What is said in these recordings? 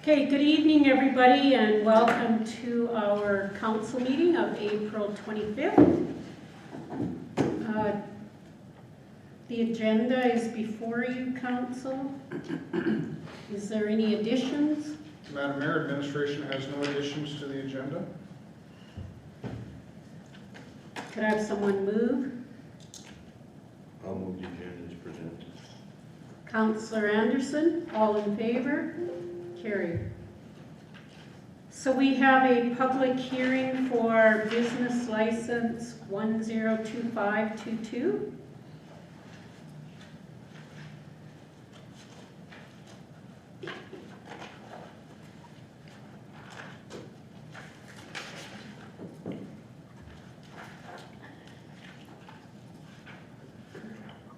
Okay, good evening everybody and welcome to our council meeting of April 25th. The agenda is before you, council. Is there any additions? Madam Mayor, administration has no additions to the agenda. Could I have someone move? I'll move the agenda as presented. Councillor Anderson, all in favor? Carried. So we have a public hearing for business license 102522.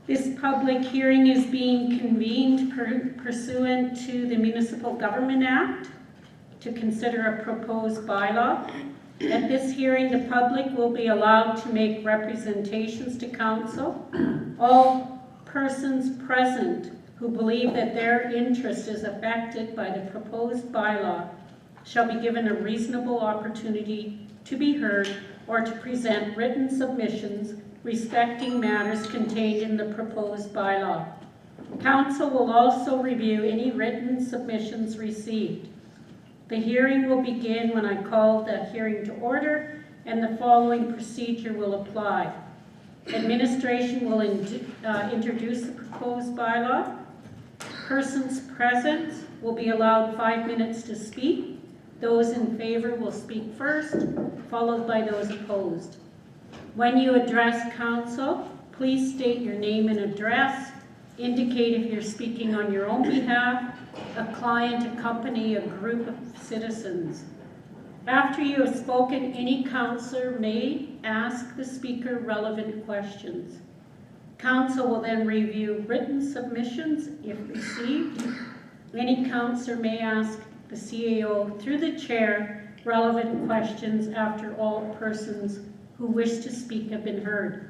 This public hearing is being convened pursuant to the Municipal Government Act to consider a proposed bylaw. At this hearing, the public will be allowed to make representations to council. All persons present who believe that their interest is affected by the proposed bylaw shall be given a reasonable opportunity to be heard or to present written submissions respecting matters contained in the proposed bylaw. Council will also review any written submissions received. The hearing will begin when I call the hearing to order, and the following procedure will apply. Administration will introduce the proposed bylaw. Persons present will be allowed 5 minutes to speak. Those in favor will speak first, followed by those opposed. When you address council, please state your name and address, indicate if you're speaking on your own behalf, a client, a company, a group of citizens. After you have spoken, any councillor may ask the speaker relevant questions. Council will then review written submissions if received. Any councillor may ask the CAO through the chair relevant questions after all persons who wish to speak have been heard.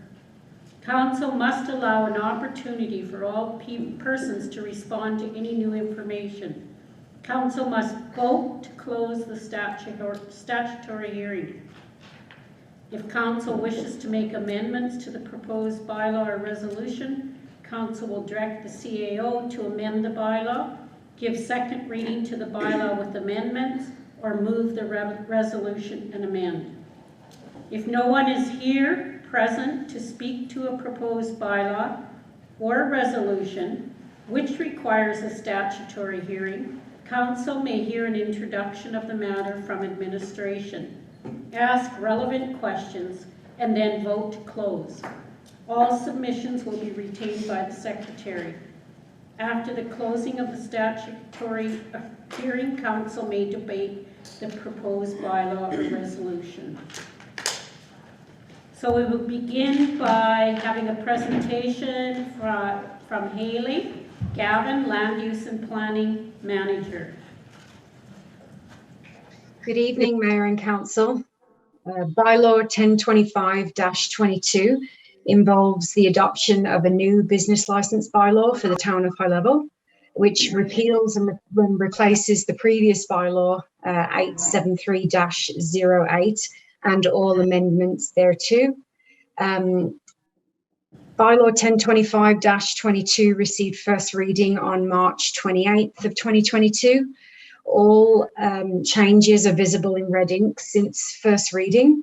Council must allow an opportunity for all persons to respond to any new information. Council must vote to close the statutory hearing. If council wishes to make amendments to the proposed bylaw or resolution, council will direct the CAO to amend the bylaw, give second reading to the bylaw with amendments, or move the resolution and amend. If no one is here present to speak to a proposed bylaw or resolution, which requires a statutory hearing, council may hear an introduction of the matter from administration, ask relevant questions, and then vote to close. All submissions will be retained by the secretary. After the closing of the statutory hearing, council may debate the proposed bylaw or resolution. So we will begin by having a presentation from Haley Gavin, Land Use and Planning Manager. Good evening, Mayor and Council. Bylaw 1025-22 involves the adoption of a new business license bylaw for the town of High Level, which repeals and replaces the previous bylaw 873-08 and all amendments thereto. Bylaw 1025-22 received first reading on March 28th of 2022. All changes are visible in red ink since first reading.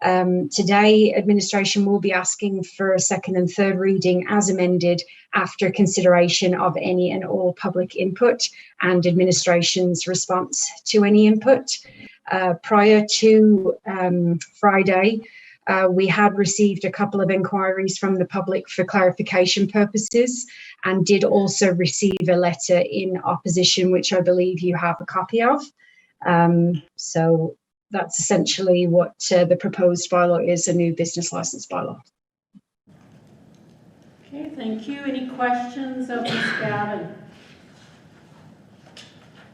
Today, administration will be asking for a second and third reading as amended after consideration of any and all public input and administration's response to any input. Prior to Friday, we had received a couple of inquiries from the public for clarification purposes and did also receive a letter in opposition, which I believe you have a copy of. So that's essentially what the proposed bylaw is, a new business license bylaw. Okay, thank you. Any questions of Ms. Gavin?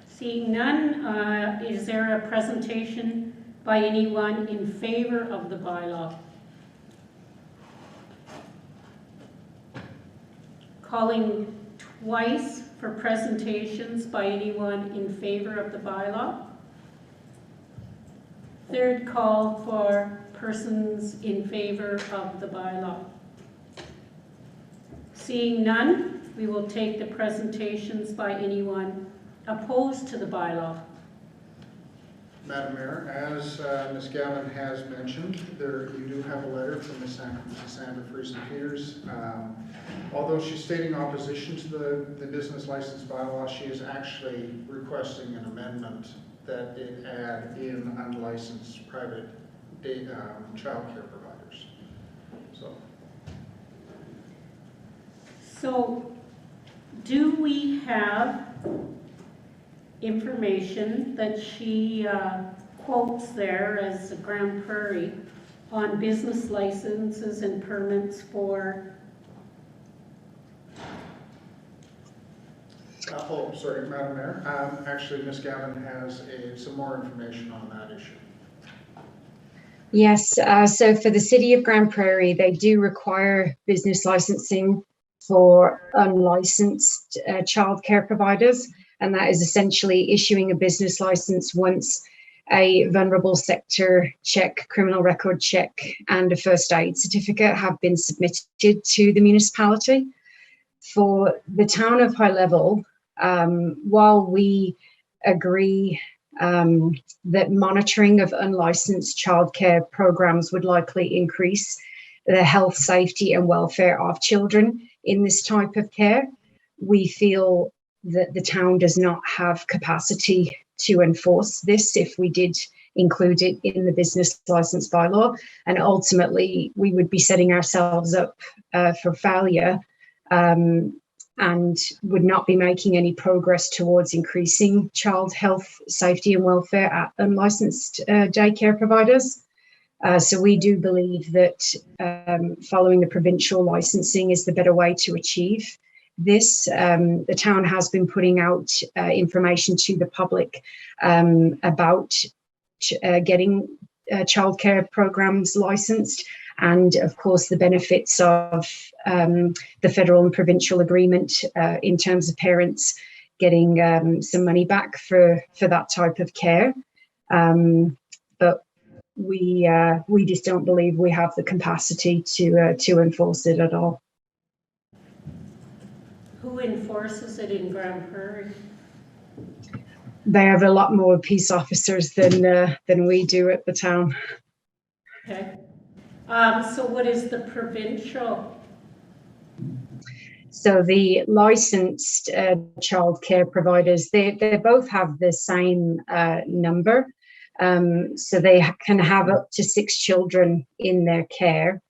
Seeing none, is there a presentation by anyone in favor of the bylaw? Calling twice for presentations by anyone in favor of the bylaw. Third call for persons in favor of the bylaw. Seeing none, we will take the presentations by anyone opposed to the bylaw. Madam Mayor, as Ms. Gavin has mentioned, you do have a letter from Ms. Sandra Friesen-Peters. Although she's stating opposition to the business license bylaw, she is actually requesting an amendment that it add in unlicensed private child care providers. So, do we have information that she quotes there as the Grand Prairie on business licenses and permits for? Sorry, Madam Mayor. Actually, Ms. Gavin has some more information on that issue. Yes, so for the City of Grand Prairie, they do require business licensing for unlicensed childcare providers, and that is essentially issuing a business license once a vulnerable sector check, criminal record check, and a first aid certificate have been submitted to the municipality. For the town of High Level, while we agree that monitoring of unlicensed childcare programs would likely increase the health, safety, and welfare of children in this type of care, we feel that the town does not have capacity to enforce this if we did include it in the business license bylaw, and ultimately we would be setting ourselves up for failure and would not be making any progress towards increasing child health, safety and welfare at unlicensed daycare providers. So we do believe that following the provincial licensing is the better way to achieve this. The town has been putting out information to the public about getting childcare programs licensed, and of course the benefits of the federal and provincial agreement in terms of parents getting some money back for that type of care. But we just don't believe we have the capacity to enforce it at all. Who enforces it in Grand Prairie? They have a lot more peace officers than we do at the town. Okay. So what is the provincial? So the licensed childcare providers, they both have the same number. So they can have up to 6 children in their care,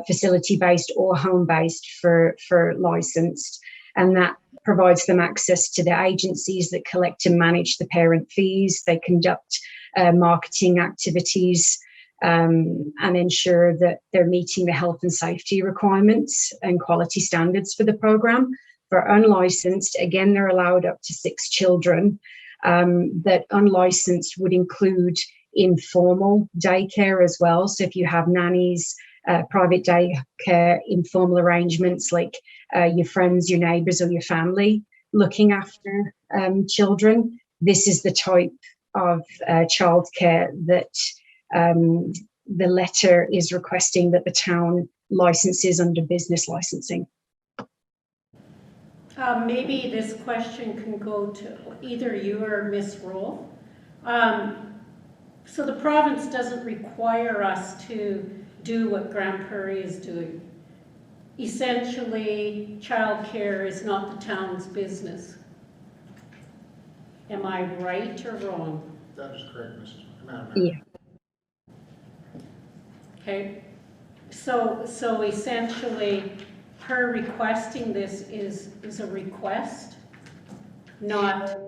facility-based or home-based for licensed, and that provides them access to the agencies that collect and manage the parent fees. They conduct marketing activities and ensure that they're meeting the health and safety requirements and quality standards for the program. For unlicensed, again, they're allowed up to 6 children. That unlicensed would include informal daycare as well. So if you have nannies, private daycare, informal arrangements like your friends, your neighbours or your family looking after children, this is the type of childcare that the letter is requesting that the town licenses under business licensing. Maybe this question can go to either you or Ms. Roll. So the province doesn't require us to do what Grand Prairie is doing. Essentially, childcare is not the town's business. Am I right or wrong? That is correct, Madam Mayor. Yeah. Okay. So essentially, her requesting this is a request, not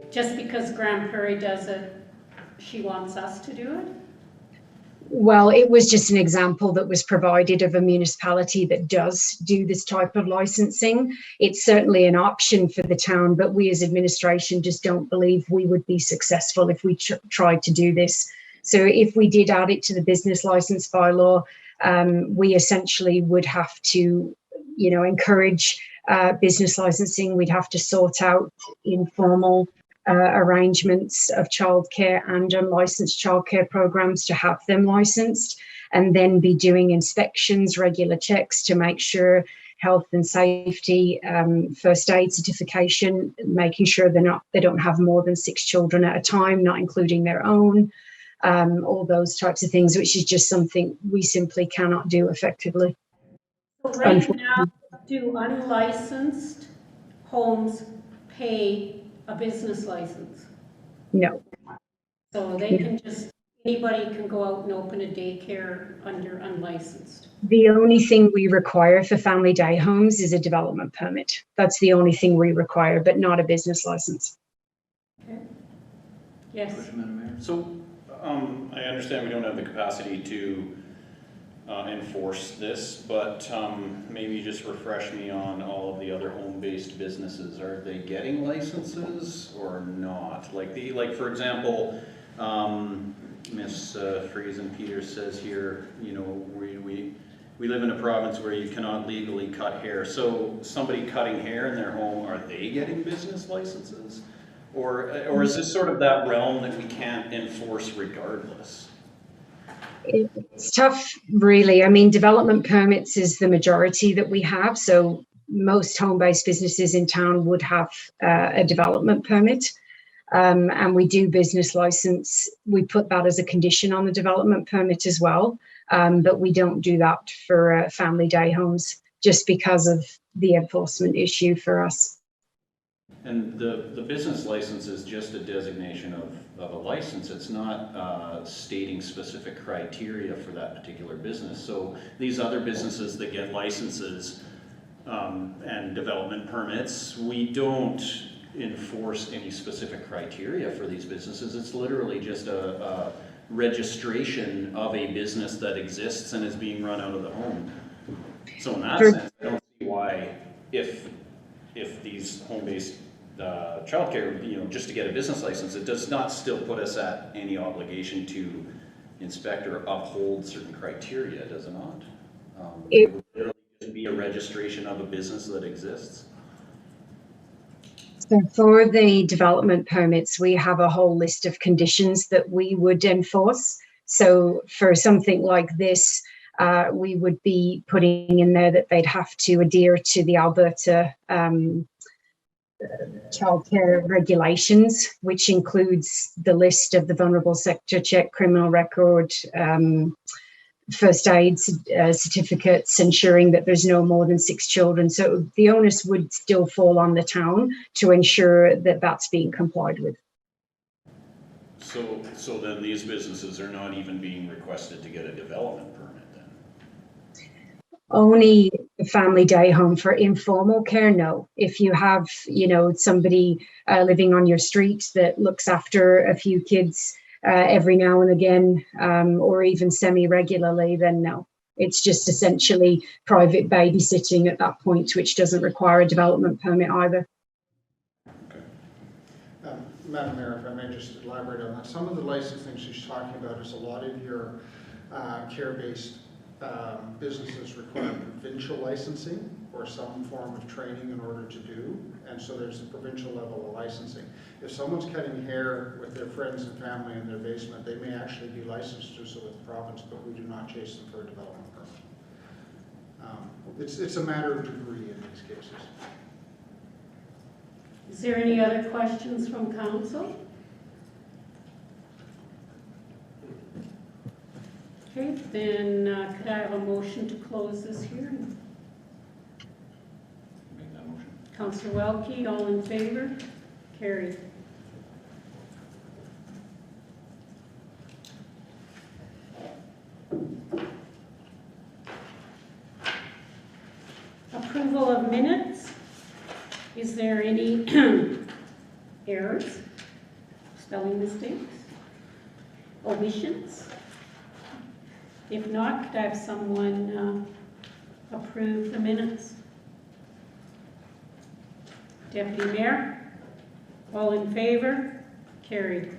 just because Grand Prairie does it, she wants us to do it? Well, it was just an example that was provided of a municipality that does do this type of licensing. It's certainly an option for the town, but we as administration just don't believe we would be successful if we tried to do this. So if we did add it to the business license bylaw, we essentially would have to encourage business licensing. We'd have to sort out informal arrangements of childcare and unlicensed childcare programs to have them licensed, and then be doing inspections, regular checks to make sure health and safety, first aid certification, making sure they don't have more than 6 children at a time, not including their own, all those types of things, which is just something we simply cannot do effectively. So right now, do unlicensed homes pay a business license? No. So they can just, anybody can go out and open a daycare under unlicensed? The only thing we require for family day homes is a development permit. That's the only thing we require, but not a business license. Okay. Yes. Question, Madam Mayor. So I understand we don't have the capacity to enforce this, but maybe just refresh me on all of the other home-based businesses. Are they getting licenses or not? Like for example, Ms. Friesen-Peters says here, we live in a province where you cannot legally cut hair. So somebody cutting hair in their home, are they getting business licenses? Or is this sort of that realm that we can't enforce regardless? It's tough, really. I mean, development permits is the majority that we have. So most home-based businesses in town would have a development permit. And we do business license. We put that as a condition on the development permit as well. But we don't do that for family day homes just because of the enforcement issue for us. And the business license is just a designation of a license. It's not stating specific criteria for that particular business. So these other businesses that get licenses and development permits, we don't enforce any specific criteria for these businesses. It's literally just a registration of a business that exists and is being run out of the home. So in that sense, I don't see why, if these home-based childcare, just to get a business license, it does not still put us at any obligation to inspect or uphold certain criteria, does it not? It would literally just be a registration of a business that exists. So for the development permits, we have a whole list of conditions that we would enforce. So for something like this, we would be putting in there that they'd have to adhere to the Alberta childcare regulations, which includes the list of the vulnerable sector check, criminal record, first aid certificates, ensuring that there's no more than 6 children. So the onus would still fall on the town to ensure that that's being complied with. So then these businesses are not even being requested to get a development permit then? Only the family day home. For informal care, no. If you have, somebody living on your street that looks after a few kids every now and again, or even semi-regularly, then no. It's just essentially private babysitting at that point, which doesn't require a development permit either. Madam Mayor, if I may just elaborate on that. Some of the licensing she's talking about is a lot of your care-based businesses require provincial licensing or some form of training in order to do, and so there's a provincial level of licensing. If someone's cutting hair with their friends and family in their basement, they may actually be licensed to so with the province, but we do not chase them for a development permit. It's a matter of degree in these cases. Is there any other questions from council? Okay, then could I have a motion to close this hearing? Make that motion. Councillor Welke, all in favor? Carried. Approval of minutes. Is there any errors, spelling mistakes, omissions? If not, could I have someone approve the minutes? Deputy Mayor, all in favor? Carried.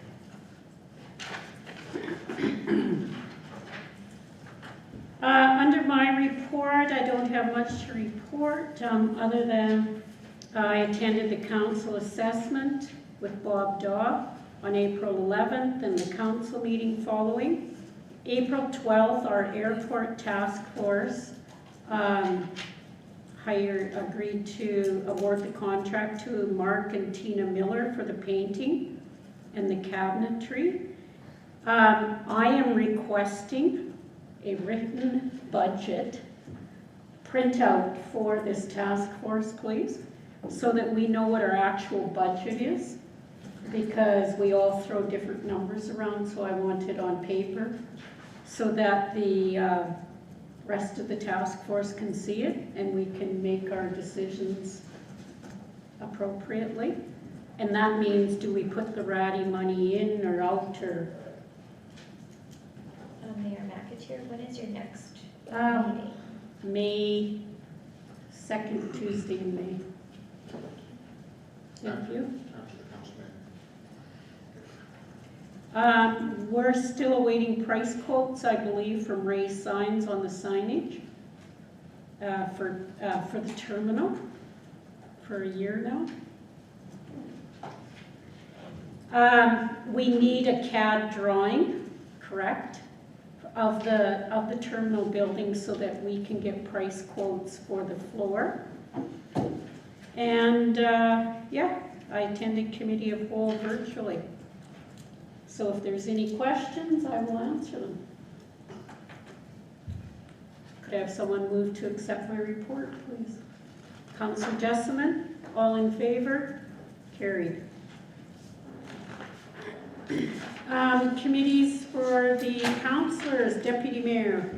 Under my report, I don't have much to report, other than I attended the council assessment with Bob Daw on April 11th and the council meeting following. April 12th, our airport task force agreed to award the contract to Mark and Tina Miller for the painting and the cabinetry. I am requesting a written budget printout for this task force, please, so that we know what our actual budget is, because we all throw different numbers around, so I want it on paper so that the rest of the task force can see it and we can make our decisions appropriately. And that means, do we put the ratty money in or out, or? Mayor McAteer, when is your next Um, meeting? May, second Tuesday in May. Thank you. After the council meeting. We're still awaiting price quotes, I believe, from Ray Signs on the signage for the terminal for a year now. We need a CAD drawing, correct, of the terminal building so that we can get price quotes for the floor. And yeah, I attended committee of whole virtually. So if there's any questions, I will answer them. Could I have someone move to accept my report, please? Councillor Jessamine, all in favor? Carried. Committees for the councillors, Deputy Mayor.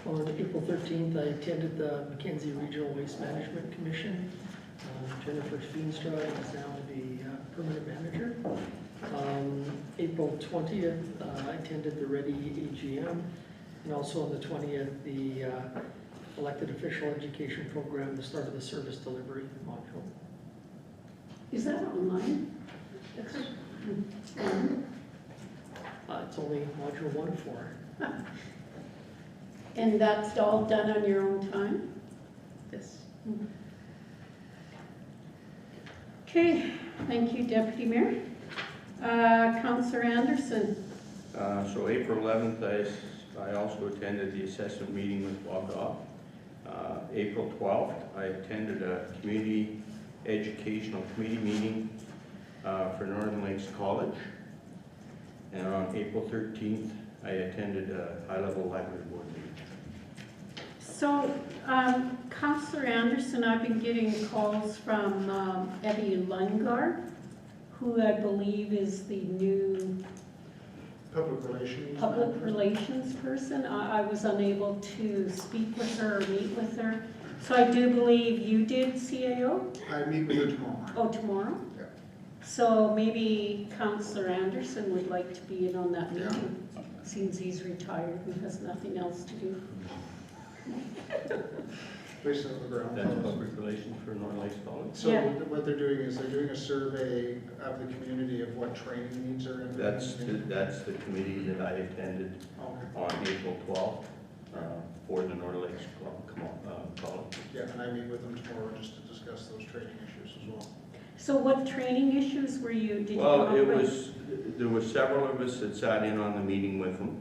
On April 13th, I attended the Mackenzie Regional Waste Management Commission. Jennifer Feenstra is now the permanent manager. April 20th, I attended the Ready AGM, and also on the 20th, the elected official education program, the start of the service delivery module. Is that online? It's only module 1 for it. And that's all done on your own time? Yes. Okay, thank you, Deputy Mayor. Councillor Anderson. So April 11th, I also attended the assessment meeting with Bob Daw. April 12th, I attended a community educational committee meeting for Northern Lakes College. And on April 13th, I attended a high-level library board meeting. So, Councillor Anderson, I've been getting calls from Eddie Lungard, who I believe is the new public relations person. I was unable to speak with her or meet with her. So I do believe you did, CAO? I meet with her tomorrow. Oh, tomorrow? Yeah. So maybe Councillor Anderson would like to be in on that meeting. Seems he's retired and has nothing else to do. Based on the ground. That's public relations for Northern Lakes College. So Yeah. what they're doing is they're doing a survey of the community of what training needs are in the That's community. the committee that I attended Okay. on April 12th for the Northern Lakes College. Yeah, and I meet with them tomorrow just to discuss those training issues as well. So what training issues did you come Well, up with? there were several of us that sat in on the meeting with them.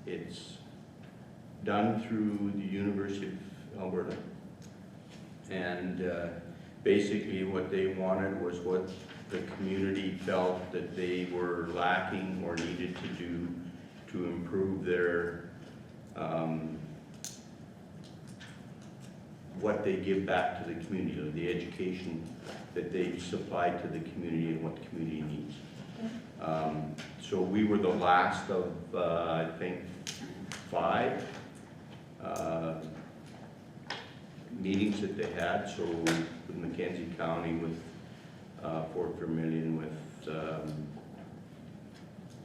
It's done through the University of Alberta. And basically what they wanted was what the community felt that they were lacking or needed to do to improve their what they give back to the community, or the education that they supply to the community and what the community needs. So we were the last of, I think, 5 meetings that they had. So with Mackenzie County, with Fort Vermilion, with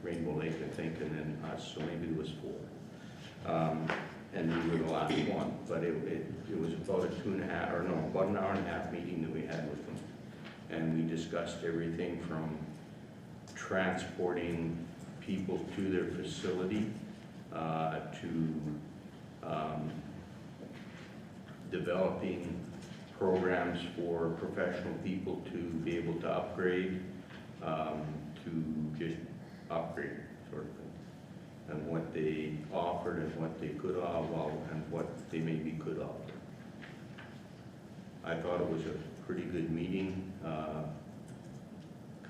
Rainbow Lake, I think, and then us, so maybe it was 4. And we were the last one, but it was about about an hour and a half meeting that we had with them. And we discussed everything from transporting people to their facility, developing programs for professional people to be able to upgrade, to just upgrade, sort of thing. And what they offered and what they could offer and what they maybe could offer. I thought it was a pretty good meeting.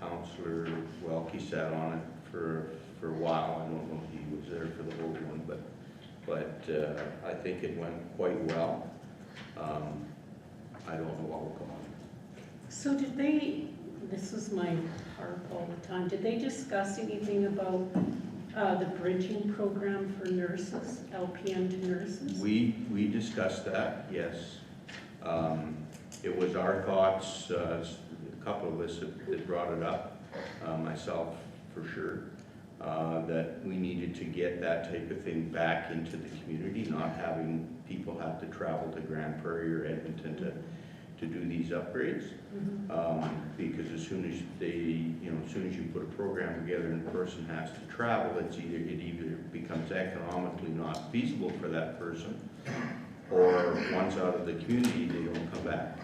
Councillor Welke sat on it for a while. I don't know if he was there for the whole one, but I think it went quite well. I don't know what will come on. So did they, this is my harp all the time, did they discuss anything about the bridging program for nurses, LPN to nurses? We discussed that, yes. It was our thoughts, a couple of us had brought it up, myself for sure, that we needed to get that type of thing back into the community, not having people have to travel to Grand Prairie or Edmonton to do these upgrades. Because as soon as as soon as you put a program together and a person has to travel, it either becomes economically not feasible for that person, or once out of the community, they don't come back.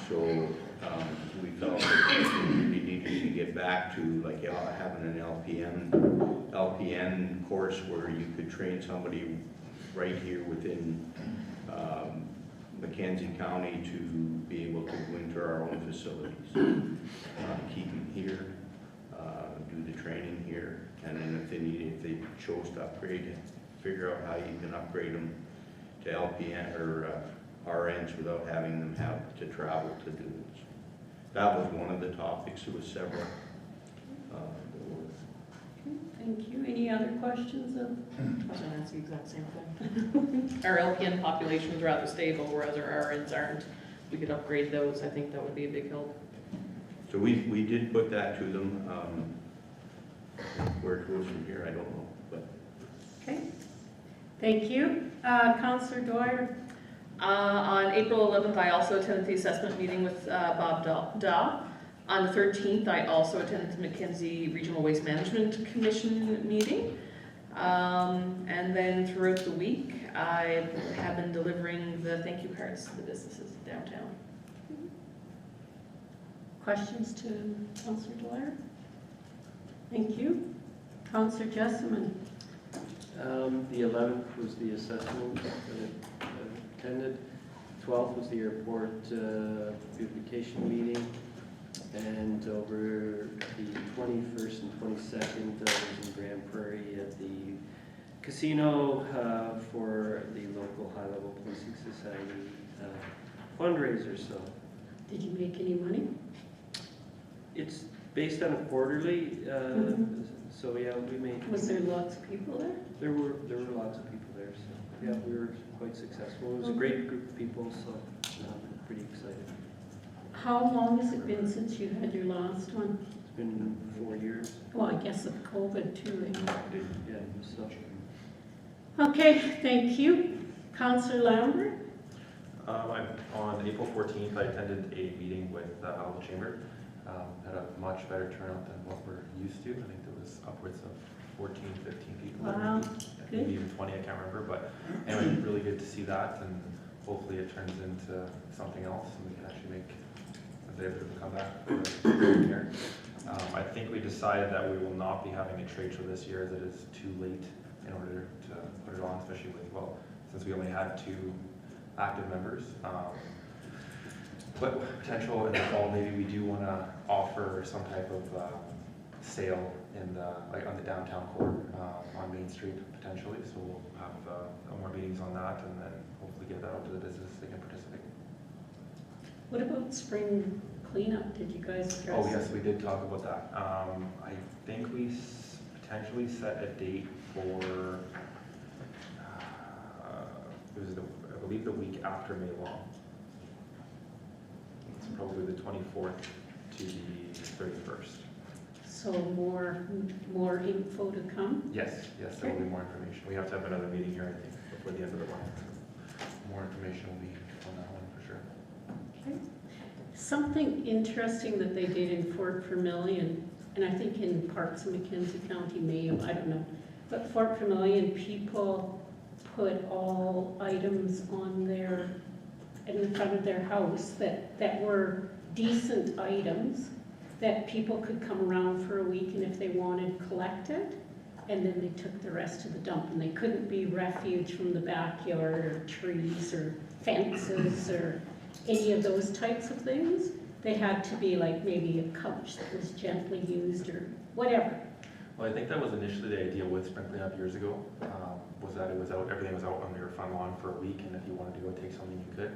So we felt that we needed to get back to like having an LPN course where you could train somebody right here within Mackenzie County to be able to go into our own facilities, keep them here, do the training here, and then if they chose to upgrade, figure out how you can upgrade them to LPN or RNs without having them have to travel to do it. That was one of the topics. There was several. Thank you. Any other questions of? I was going to ask the exact same thing. Our LPN population is rather stable, whereas our RNs aren't. We could upgrade those. I think that would be a big help. So we did put that to them. Where it goes from here, I don't know. But Okay. Thank you. Councillor Dwyer? On April 11th, I also attended the assessment meeting with Bob Daw. On the 13th, I also attended the Mackenzie Regional Waste Management Commission meeting. And then throughout the week, I have been delivering the thank you cards to the businesses downtown. Questions to Councillor Dwyer? Thank you. Councillor Jessamine? The 11th was the assessment that I attended. 12th was the airport beautification meeting. And over the 21st and 22nd, I was in Grand Prairie at the casino for the local high-level policing society fundraiser. So Did you make any money? it's based on a quarterly. So yeah, we made. Was there lots of people there? There were lots of people there. So yeah, we were quite successful. It was a great group of people. So I'm pretty excited. How long has it been since you had your last one? It's been 4 years. Well, I guess of COVID too. Yeah, so. Okay, thank you. Councillor Lambert? On April 14th, I attended a meeting with the Alva Chamber. Had a much better turnout than what we're used to. I think there was upwards of 14, 15 people. Wow, Maybe good. even 20, I can't remember. But anyway, really good to see that, and hopefully it turns into something else and we can actually make a bit of a comeback for the year. I think we decided that we will not be having a trade show this year, as it is too late in order to put it on, especially with, well, since we only had 2 active members. But potential in the fall, maybe we do want to offer some type of sale in the, like on the downtown core on Main Street potentially. So we'll have more meetings on that, and then hopefully get that out to the business they can participate. What about spring cleanup? Did you guys address? Oh yes, we did talk about that. I think we potentially set a date for, it was I believe the week after May Long. It's probably the 24th to the 31st. So more info to come? Yes, there will be more information. We have to have another meeting here, I think, before the end of the month. More information will be on that one for sure. Okay. Something interesting that they did in Fort Vermilion, and I think in parts of Mackenzie County, Mayo, I don't know. But Fort Vermilion people put all items on their, in the front of their house that were decent items that people could come around for a week and if they wanted, collect it. And then they took the rest to the dump, and they couldn't be refuge from the backyard or trees or fences or any of those types of things. They had to be like maybe a couch that was gently used or whatever. Well, I think that was initially the idea with Sprinkling Up years ago, was that it was out, everything was out on your front lawn for a week, and if you wanted to go take something, you could.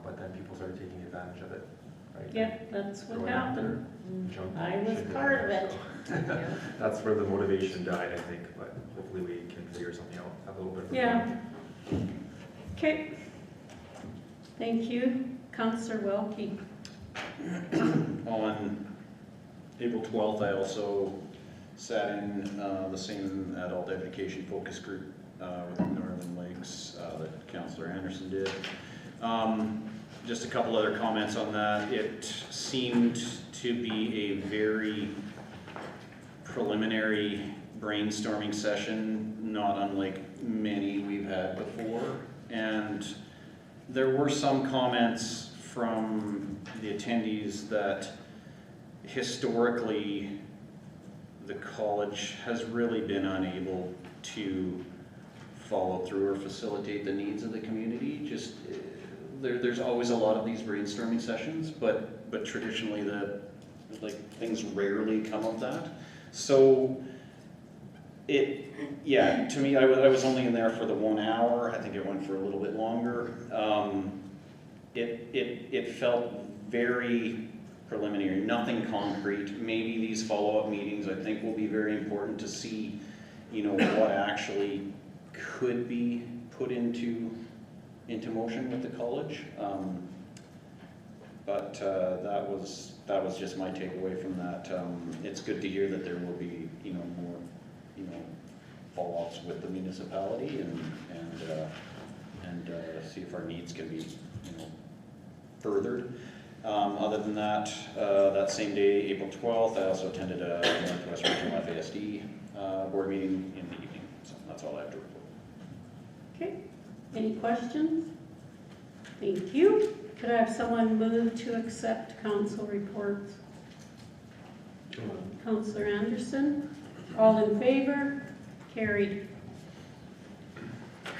But then people started taking advantage of it, right? Yeah, that's what Throwing out happened. their junk I was shit down part of there, it. so. That's where the motivation died, I think, but hopefully we can figure something out, have a little bit of. Yeah. Okay. Thank you. Councillor Welke. On April 12th, I also sat in the same adult education focus group with Northern Lakes that Councillor Anderson did. Just a couple other comments on that. It seemed to be a very preliminary brainstorming session, not unlike many we've had before. And there were some comments from the attendees that historically the college has really been unable to follow through or facilitate the needs of the community. Just there's always a lot of these brainstorming sessions, but traditionally things rarely come of that. So to me, I was only in there for the 1 hour. I think it went for a little bit longer. It felt very preliminary, nothing concrete. Maybe these follow-up meetings, I think, will be very important to see, what actually could be put into motion with the college. But that was just my takeaway from that. It's good to hear that there will be, more, follow-ups with the municipality and see if our needs can be, furthered. Other than that, that same day, April 12th, I also attended a Northwest Regional FASD board meeting in the evening. So that's all I have to report. Okay. Any questions? Thank you. Could I have someone move to accept council reports? Councillor Anderson. All in favor? Carried.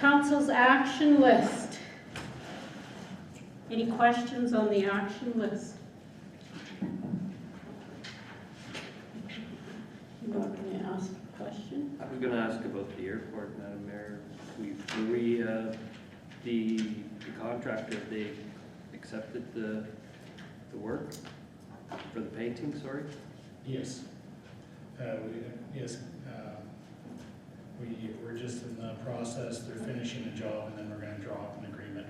Council's action list. Any questions on the action list? You're not going to ask a question? I was gonna ask about the airport, Madam Mayor. The contractor, they accepted the work for the painting, sorry? Yes. Yes. We're just in the process. They're finishing the job, and then we're going to draw up an agreement.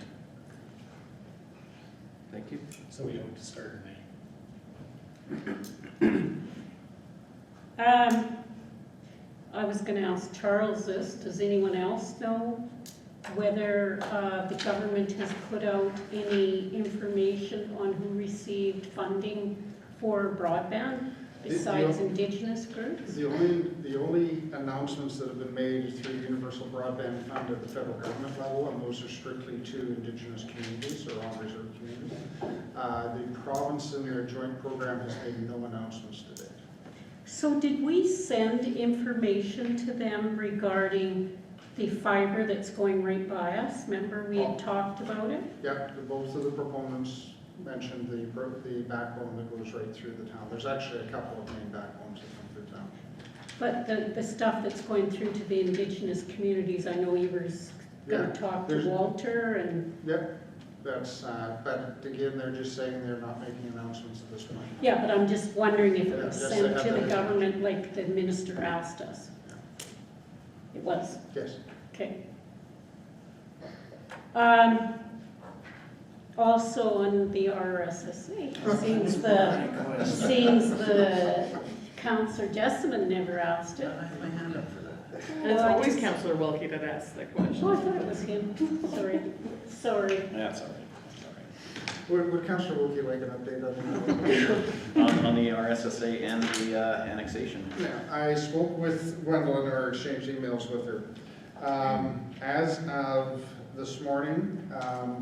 Thank you. So we hope to start in May. I was going to ask Charles this. Does anyone else know whether the government has put out any information on who received funding for broadband besides Indigenous groups? The only announcements that have been made through the Universal Broadband Fund at the federal government level, and those are strictly to Indigenous communities or on-reserve communities. The province in their joint program has made no announcements to date. So did we send information to them regarding the fiber that's going right by us? Remember we had talked about it? Yeah, both of the proponents mentioned the backbone that goes right through the town. There's actually a couple of main backbones that come through town. But the stuff that's going through to the Indigenous communities, I know Ever's going to talk to Walter and... Yep, that's, but again, they're just saying they're not making announcements at this point. Yeah, but I'm just wondering if it was Yes, sent they to have the that. government like the minister asked us. It was, Yes. okay. Also on the RSSA, it seems the Councillor Jessamine never asked it. And it's always Councillor Wilkie that asks that question. Oh, I thought it was him. Sorry. That's all right. Would Councillor Wilkie like an update on that? On the RSSA and the annexation. Yeah, I spoke with Gwendolyn or exchanged emails with her. As of this morning,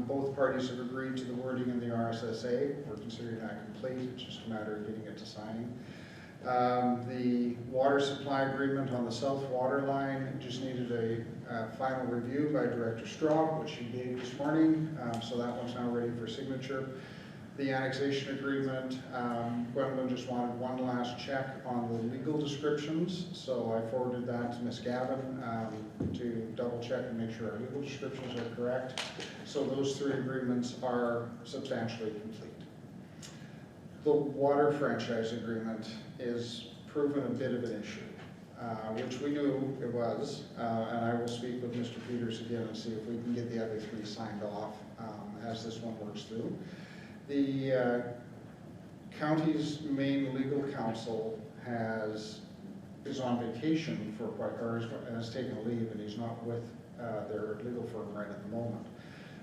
both parties have agreed to the wording in the RSSA. We're considering that complete. It's just a matter of getting it to signing. The water supply agreement on the south water line just needed a final review by Director Straub, which she gave this morning. So that one's now ready for signature. The annexation agreement, Gwendolyn just wanted one last check on the legal descriptions, so I forwarded that to Ms. Gavin to double check and make sure our legal descriptions are correct. So those three agreements are substantially complete. The water franchise agreement is proven a bit of an issue, which we knew it was, and I will speak with Mr. Peters again and see if we can get the other three signed off as this one works through. The county's main legal counsel is on vacation for quite, or has taken a leave, and he's not with their legal firm right at the moment.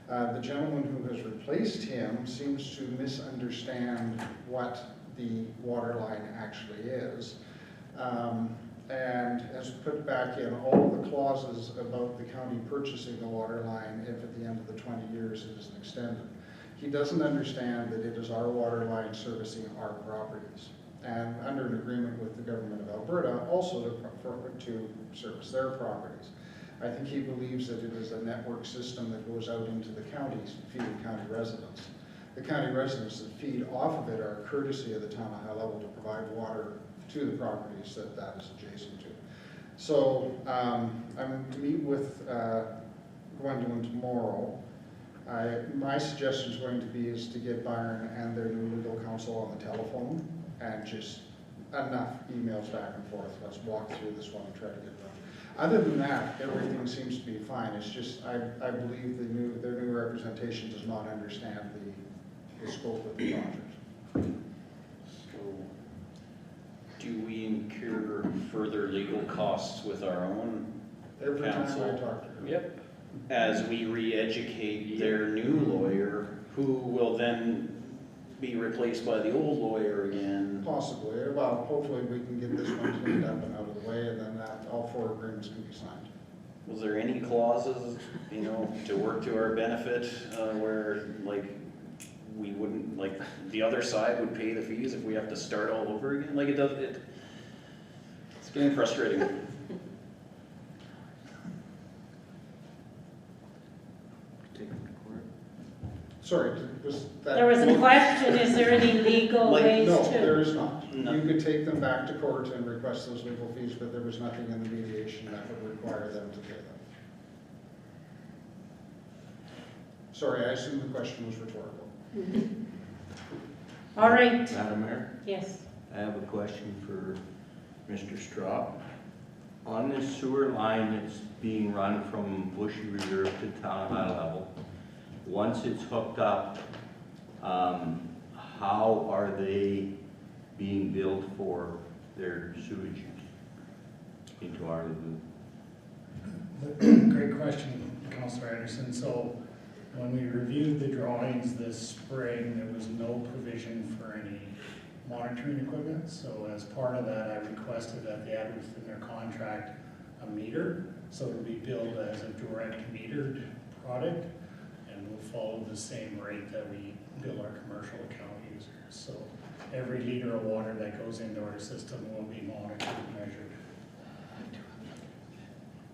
The gentleman who has replaced him seems to misunderstand what the water line actually is, and has put back in all the clauses about the county purchasing the water line if at the end of the 20 years it isn't extended. He doesn't understand that it is our water line servicing our properties, and under an agreement with the government of Alberta also to service their properties. I think he believes that it is a network system that goes out into the counties, feeding county residents. The county residents that feed off of it are a courtesy of the town of High Level to provide water to the properties that is adjacent to. So I'm to meet with Gwendolyn tomorrow. My suggestion is going to be to get Byron and their new legal counsel on the telephone and just enough emails back and forth. Let's walk through this one and try to get it done. Other than that, everything seems to be fine. It's just I believe their new representation does not understand the scope of the project. So, do we incur further legal costs with our own Every counsel? time I talk to her. Yep. As we re-educate their new lawyer, who will then be replaced by the old lawyer again. Possibly. Well, hopefully we can get this one cleaned up and out of the way, and then all four agreements can be signed. Was there any clauses, to work to our benefit, where, like, we wouldn't, like, the other side would pay the fees if we have to start all over again? Like, it's getting frustrating. Sorry, was that? There was a question, is there any legal ways No, to? there is not. No. You could take them back to court and request those legal fees, but there was nothing in the mediation that would require them to pay them. Sorry, I assume the question was rhetorical. All right, Madam Mayor, yes. I have a question for Mr. Straub. On this sewer line that's being run from Bushy Reserve to Town of High Level, once it's hooked up, how are they being billed for their sewage into our lagoon? Great question, Councillor Anderson. So when we reviewed the drawings this spring, there was no provision for any monitoring equipment. So as part of that, I requested that they add within their contract a meter. So it'll be billed as a direct metered product, and we'll follow the same rate that we bill our commercial account users. So every liter of water that goes into our system will be monitored and measured.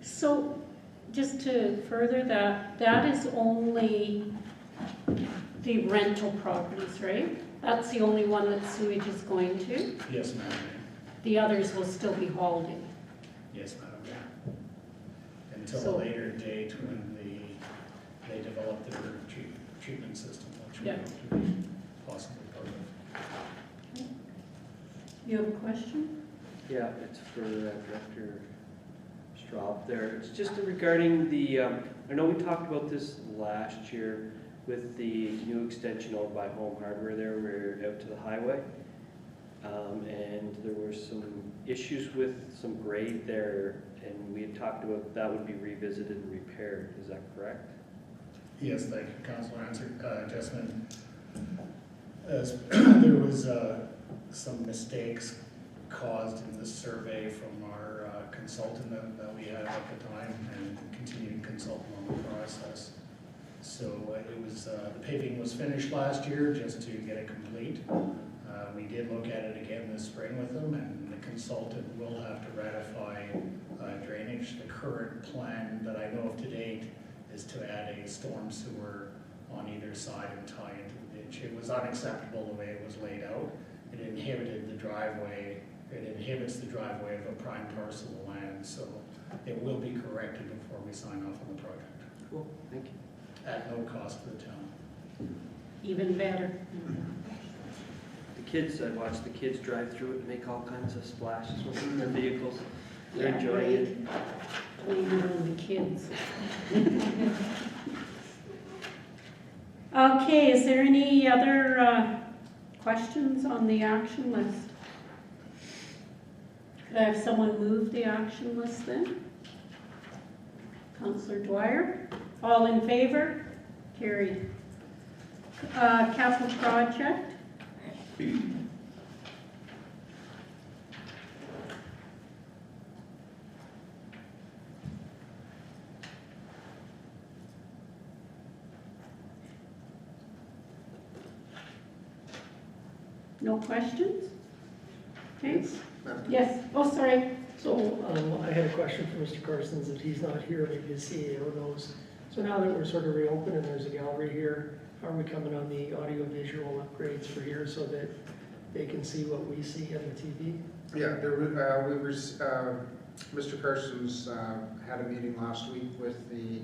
So just to further that, that is only the rental properties, right? That's the only one that sewage is going to? Yes, ma'am. The others will still be hauled in? Yes, madam. Until So- a later date when they develop their treatment system, which we Yeah. hope to be possibly part of. You have a question? Yeah, it's for Director Straub there. It's just regarding the, I know we talked about this last year with the new extension over by Home Hardware there, where we're out to the highway. And there were some issues with some grade there, and we had talked about that would be revisited and repaired. Is that correct? Yes, thank you, Councilor Jessamine. as there was some mistakes caused in the survey from our consultant that we had at the time and continuing consultant on the process. So it was, the paving was finished last year just to get it complete. We did look at it again this spring with them, and the consultant will have to ratify drainage. The current plan that I know of to date is to add a storm sewer on either side and tie into the ditch. It was unacceptable the way it was laid out. It inhibited the driveway. It inhibits the driveway of a prime parcel of land, so it will be corrected before we sign off on the project, Cool, thank you. at no cost to the town. Even better. The kids, I watched the kids drive through it and make all kinds of splashes with their vehicles. They're Yeah, enjoying it. Blame it on the kids. Okay, is there any other questions on the action list? Could I have someone move the action list then? Councillor Dwyer, all in favor? Carried. Capital project? No questions? Okay, Madam- yes, oh, sorry. So I had a question for Mr. Carsons, if he's not here, maybe the CEO knows. So now that we're sort of reopened and there's a gallery here, how are we coming on the audio visual upgrades for here so that they can see what we see on the TV? Yeah, Mr. Carson's had a meeting last week with the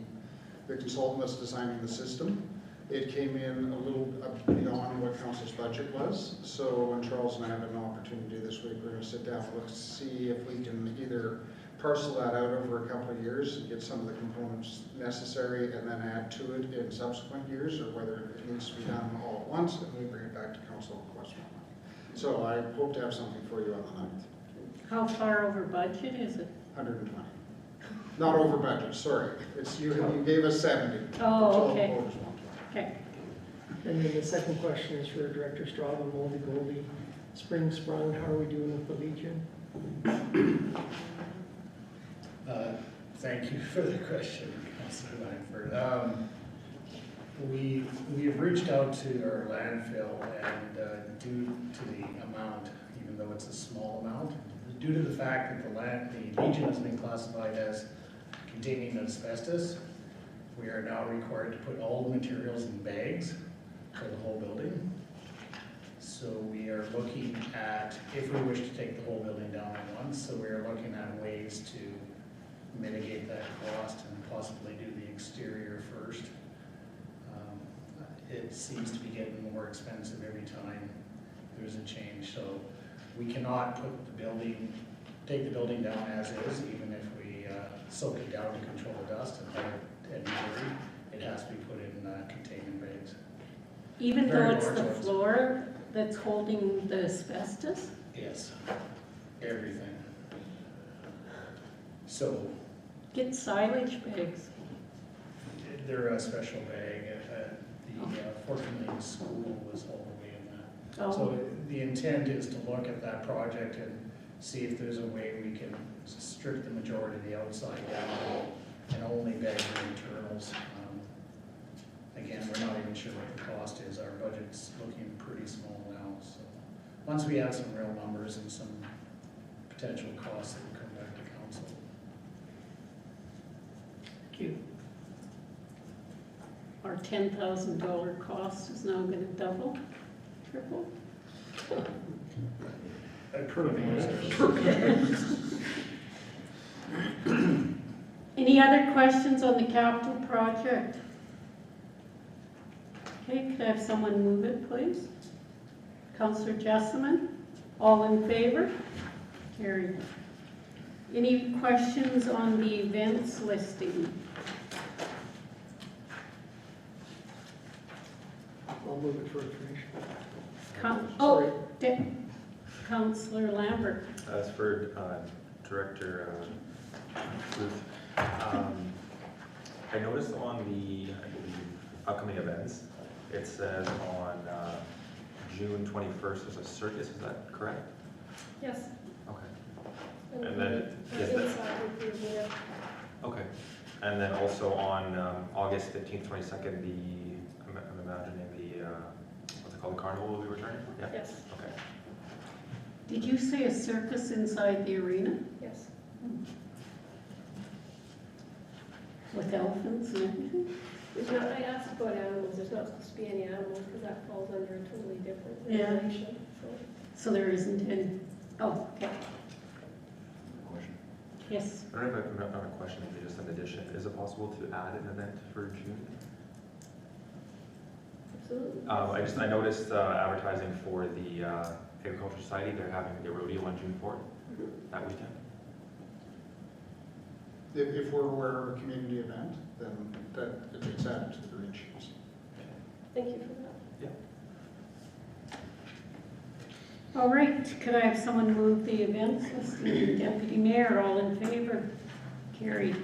consultant that's designing the system. It came in a little beyond what council's budget was, so when Charles and I have an opportunity this week, we're going to sit down and look to see if we can either parcel that out over a couple of years and get some of the components necessary and then add to it in subsequent years, or whether it needs to be done all at once and we bring it back to council and question on it. So I hope to have something for you on the 9th. How far over budget is it? 120. Not over budget, sorry. It's, you gave us 70. Oh, okay. Total voters want 20. Okay. And then the second question is for Director Straub, Moldy Goldie. Spring sprung, how are we doing with the Legion? Thank you for the question, Councilor Langford. We have reached out to our landfill, and due to the amount, even though it's a small amount, due to the fact that the Legion has been classified as containing asbestos, we are now required to put all the materials in bags for the whole building. So we are looking at, if we wish to take the whole building down at once, so we are looking at ways to mitigate that cost and possibly do the exterior first. It seems to be getting more expensive every time there's a change, so we cannot take the building down as is, even if we soak it down to control the dust and debris. It has to be put in containment bags. Even though Very it's the large ones. floor that's holding the asbestos? Yes, everything. So Get silage bags. they're a special bag. Fortunately, the school was all the way in that. Oh, So the intent is to look at that project and see if there's a way we can strip the majority of the outside down and only bag the internals. Again, we're not even sure what the cost is. Our budget's looking pretty small now, so once we have some real numbers and some potential costs, then we'll come back to council. Thank you. our $10,000 cost is now gonna double, triple? Any other questions on the capital project? Okay, could I have someone move it, please? Councillor Jessamine, all in favor? Carried. Any questions on the events listing? I'll move it for information. Oh, Councillor Lambert. As for Director Booth, I noticed on the, I believe, upcoming events, It says on June 21st, there's a circus, is that correct? Yes. Okay. And then is that, okay. And then also on August 15th, 22nd, I'm imagining the, what's it called, the carnival will be returning? Yeah? Yes. Okay. Did you say a circus inside the arena Yes. with elephants and everything? There's not, I asked about animals, there's not supposed to be any animals because that falls under a totally different Yeah. regulation, so. So there isn't any, oh, okay, Question. yes. I don't know if I have a question, maybe just an addition. Is it possible to add an event for June? Absolutely. I noticed advertising for the Agricultural Society, they're having the rodeo on June 4th, that weekend. If we're aware of a community event, then it's added to the green sheets. Thank you for that. All right, could I have someone move the events listed? Deputy Mayor, all in favor? Carried.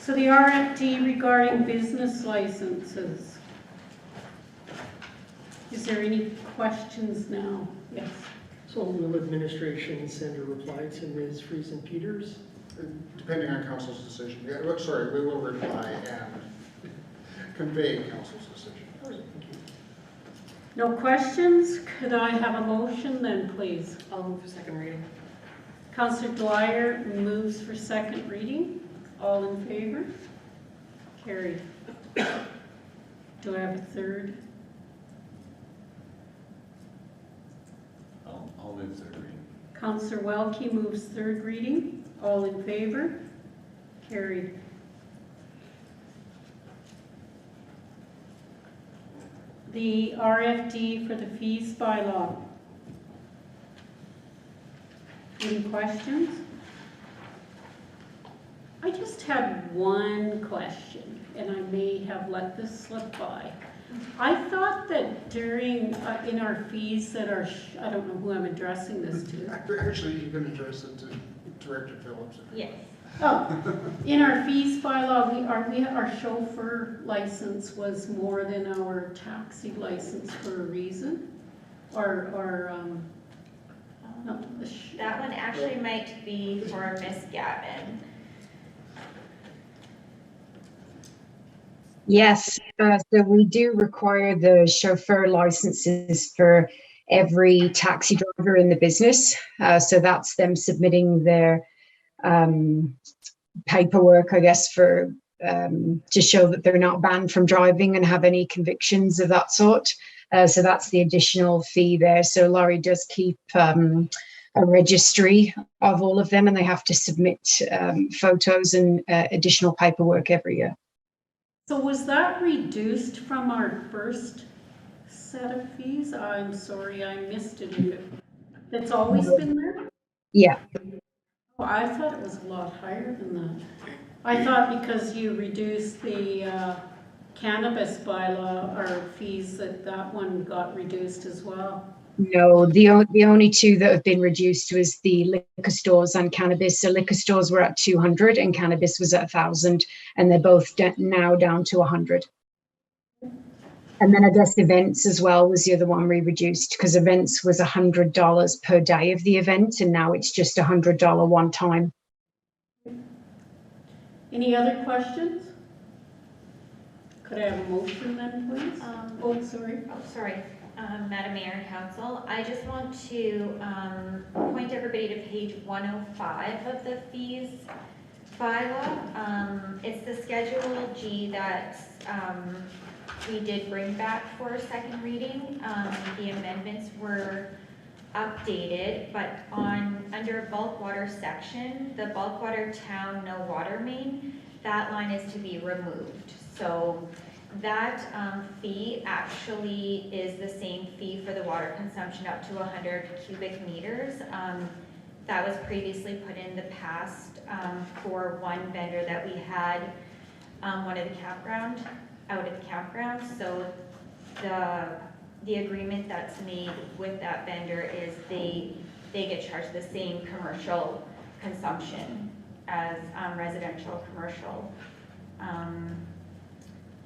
So the RFD regarding business licenses. Is there any questions now? Yes. So will administration send a reply to Ms. Friesen Peters? Depending on council's decision. Yeah, look, sorry, we will reply and convey council's decision. All right, thank you. No questions? Could I have a motion then, please? I'll move for second reading. Councillor Dwyer moves for second reading. All in favor? Carried. Do I have a third? I'll move third reading. Councillor Welke moves third reading. All in favor? Carried. The RFD for the fees bylaw. Any questions? I just had one question, and I may have let this slip by. I thought that during, in our fees that are, I don't know who I'm addressing this to. Actually, you can address it to Director Phillips. Yes. Oh, in our fees bylaw, our chauffeur license was more than our taxi license for a reason? No, That one actually might be for Miss Gavin. Yes, so we do require the chauffeur licenses for every taxi driver in the business. So that's them submitting their paperwork, I guess, for to show that they're not banned from driving and have any convictions of that sort. So that's the additional fee there. So Laurie does keep a registry of all of them, and they have to submit photos and additional paperwork every year. So was that reduced from our first set of fees? I'm sorry, I missed it. It's always been there? Yeah. Oh, I thought it was a lot higher than that. I thought because you reduced the cannabis bylaw, our fees, that one got reduced as well. No, the only two that have been reduced was the liquor stores and cannabis. So liquor stores were at 200 and cannabis was at 1,000, and they're both now down to 100. And then I guess events as well was the other one we reduced, because events was $100 per day of the event, and now it's just $100 one time. Any other questions? Could I have a motion then, please? Oh, sorry. Madam Mayor and Council, I just want to point everybody to page 105 of the fees bylaw. It's the Schedule G that we did bring back for a second reading. The amendments were updated, but under bulk water section, the bulk water town no water main, that line is to be removed. So that fee actually is the same fee for the water consumption up to 100 cubic meters. That was previously put in the past for one vendor that we had out of the campground. So the agreement that's made with that vendor is they get charged the same commercial consumption as residential commercial.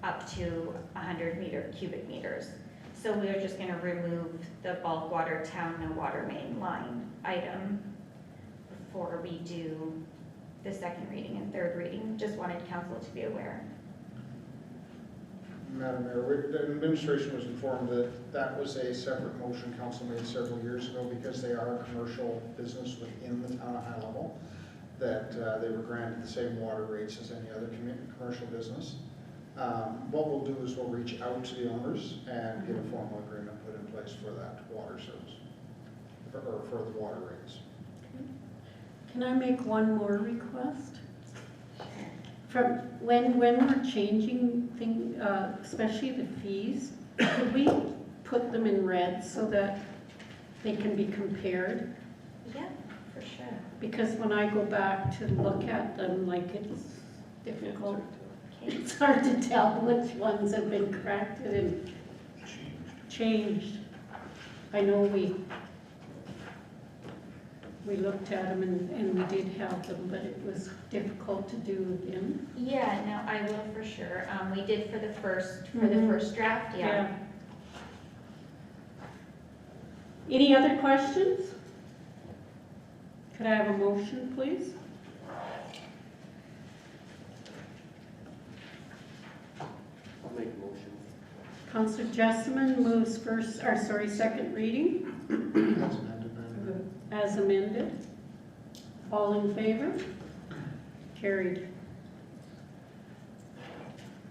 up to 100 cubic meters. So we're just gonna remove the bulk water town no water main line item before we do the second reading and third reading. Just wanted council to be aware. Madam Mayor, the administration was informed that that was a separate motion council made several years ago because they are a commercial business within the town of High Level, that they were granted the same water rates as any other commercial business. What we'll do is we'll reach out to the owners and get a formal agreement put in place for that water service, or for the water rates. Can I make one more request? From when we're changing things, especially the fees, could we put them in red so that they can be compared? Yeah, for sure. Because when I go back to look at them, like, it's difficult. Okay. It's hard to tell which ones have been corrected and changed. I know we looked at them and we did have them, but it was difficult to do again. Yeah, no, I will for sure. We did for the first draft, yeah. Any other questions? Could I have a motion, please? I'll make a motion. Councillor Jessamine moves second reading That's amended, Madam Mayor. as amended. All in favor? Carried.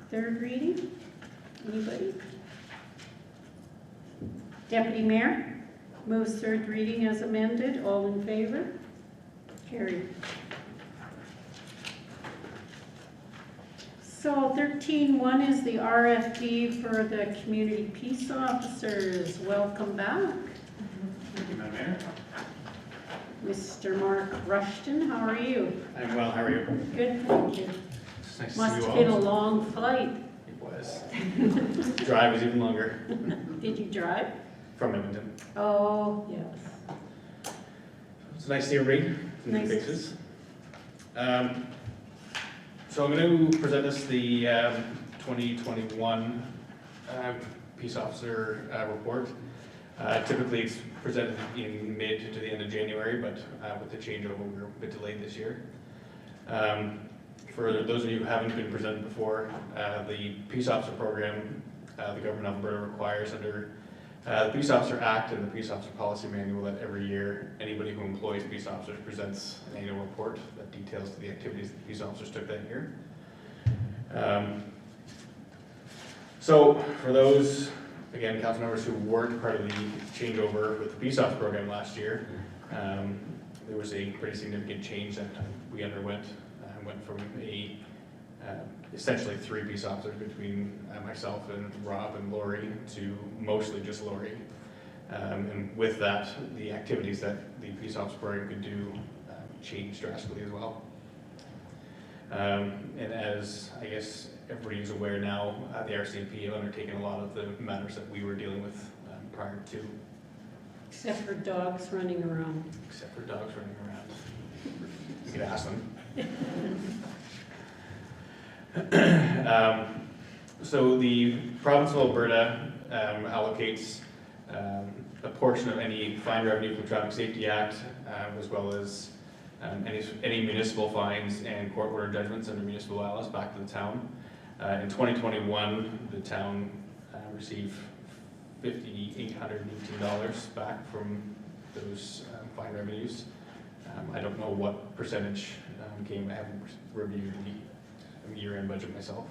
Third reading? Anybody? Deputy Mayor moves third reading as amended. All in favor? Carried. So 13.1 is the RFP for the community peace officers. Welcome back. Thank you, Madam Mayor. Mr. Mark Rushton, how are you? I'm well, how are you? Good, thank you. It's nice to Must see you have all. been a long flight. It was. The drive was even longer Did you drive? from Edmonton. Oh, yes. It's nice to see everybody, some new Nice. faces. So I'm going to present us the 2021 Peace Officer report. Typically it's presented in mid to the end of January, but with the changeover, we're a bit delayed this year. For those of you who haven't been presented before, the Peace Officer program, the government of Alberta requires under the Peace Officer Act and the Peace Officer Policy Manual that every year anybody who employs peace officers presents an annual report that details the activities that peace officers took that year. So for those, again, council members who weren't part of the changeover with the Peace Officer program last year, there was a pretty significant change that we underwent. Went from essentially 3 peace officers between myself and Rob and Lori to mostly just Lori. And with that, the activities that the peace officer program could do changed drastically as well. And as I guess everybody is aware now, the RCMP have undertaken a lot of the matters that we were dealing with prior to. Except for dogs running around. Except for dogs running around. You could ask them. So the province of Alberta allocates a portion of any fine revenue from the Traffic Safety Act, as well as any municipal fines and court order judgments under municipal bylaws back to the town. In 2021, the town received $5,818 back from those fine revenues. I don't know what percentage came. I haven't reviewed the year-end budget myself.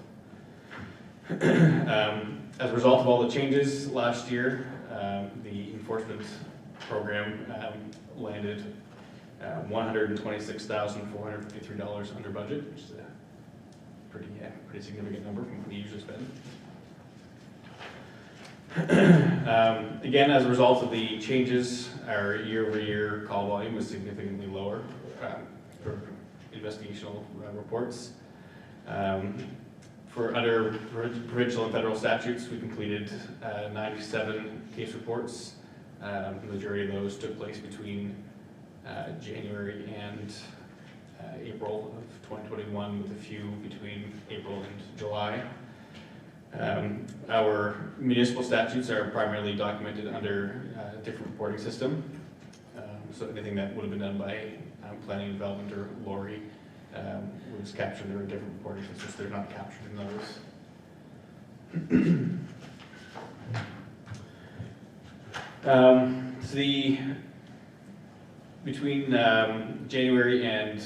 As a result of all the changes last year, the enforcement program landed $126,453 under budget, which is a pretty significant number from what we usually spend. Again, as a result of the changes, our year-over-year call volume was significantly lower for investigational reports. For under provincial and federal statutes, we completed 97 case reports. The majority of those took place between January and April of 2021, with a few between April and July. Our municipal statutes are primarily documented under a different reporting system. So anything that would have been done by planning and development or Lori was captured under a different reporting system, so they're not captured in those. Between January and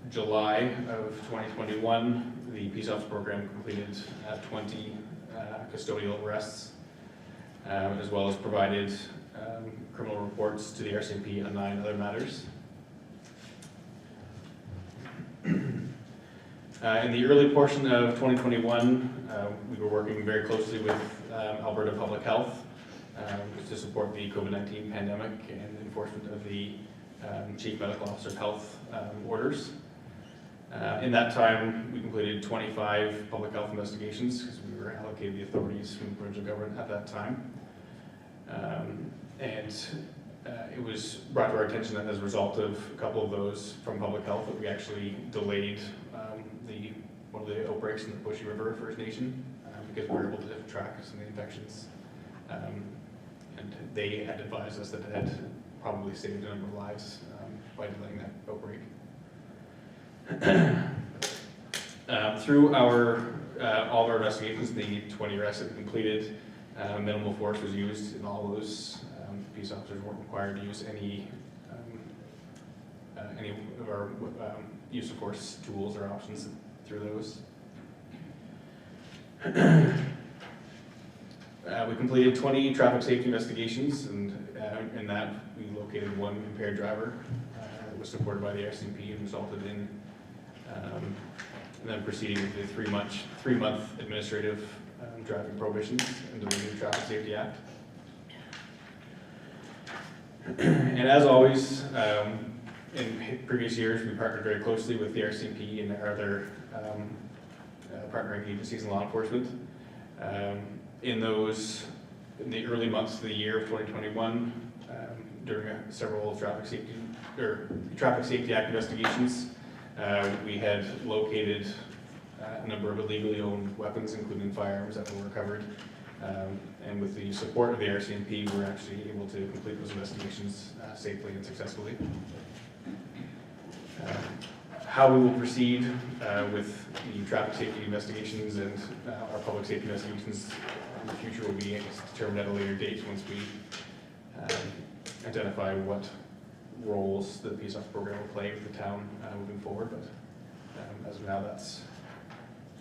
July of 2021, the Peace Officer Program completed 20 custodial arrests, as well as provided criminal reports to the RCMP on 9 other matters. In the early portion of 2021, we were working very closely with Alberta Public Health to support the COVID-19 pandemic and enforcement of the Chief Medical Officer of Health orders. In that time, we completed 25 public health investigations because we were allocated the authorities from the provincial government at that time. It was brought to our attention that as a result of a couple of those from public health that we actually delayed one of the outbreaks in the Bushy River First Nation because we were able to track some of the infections. And they had advised us that it had probably saved a number of lives by delaying that outbreak. Through all of our investigations, the 20 arrests that we completed, minimal force was used in all of those. Peace officers weren't required to use any of our use of force tools or options through those. We completed 20 traffic safety investigations, and in that we located one impaired driver that was supported by the RCMP and resulted in them proceeding with the three-month administrative driving prohibitions under the new Traffic Safety Act. And as always, in previous years, we partnered very closely with the RCMP and our other partnering agencies in law enforcement. In the early months of the year of 2021, during several Traffic Safety Act investigations, we had located a number of illegally owned weapons, including firearms, that were recovered. And with the support of the RCMP, we were actually able to complete those investigations safely and successfully. How we will proceed with the traffic safety investigations and our public safety investigations in the future will be determined at a later date once we identify what roles the Peace Officer Program will play with the town moving forward. But as of now, that's